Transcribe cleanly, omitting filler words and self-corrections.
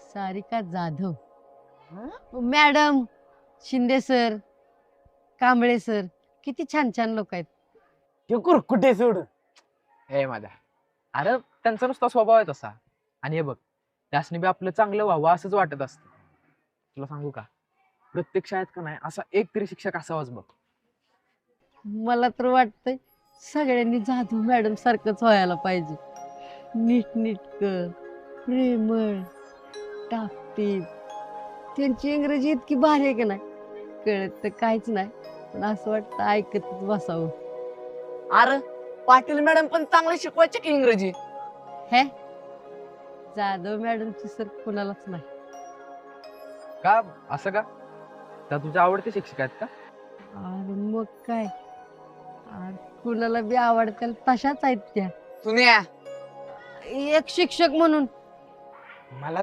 Sarika Jadhav, madam, Shinde sir, Kamble sir, किती छान छान लोक आहेत. ते कुठे सोड. हे माझ्या, अरे त्यांचा नुसता स्वभाव आहे तसा. आणि हे बघ, त्यासनी बी आपलं चांगलं व्हावं असंच वाटत असतं. तुला सांगू का, प्रत्येक शाळेत का नाही असा एक तरी शिक्षक असावाच बघ. मला तर वाटतंय सगळ्यांनी जाधव मॅडम सारखंच व्हायला पाहिजे. नीटनीटकं, प्रेमळ, टापटीप. त्यांची इंग्रजी इतकी भारी आहे की नाही, कळत तर काहीच नाही, पण असं वाटतं ऐकतच बसावं. अरे पाटील मॅडम पण चांगलं शिकवायचे की इंग्रजी. हे जाधव मॅडमची सर कुणालाच नाही. का असं का? त्या तुझ्या आवडते शिक्षक आहेत का? अरे मग काय, अरे कुणाला बी आवडतील तशाच आहेत त्या. सुन्या, एक शिक्षक म्हणून मला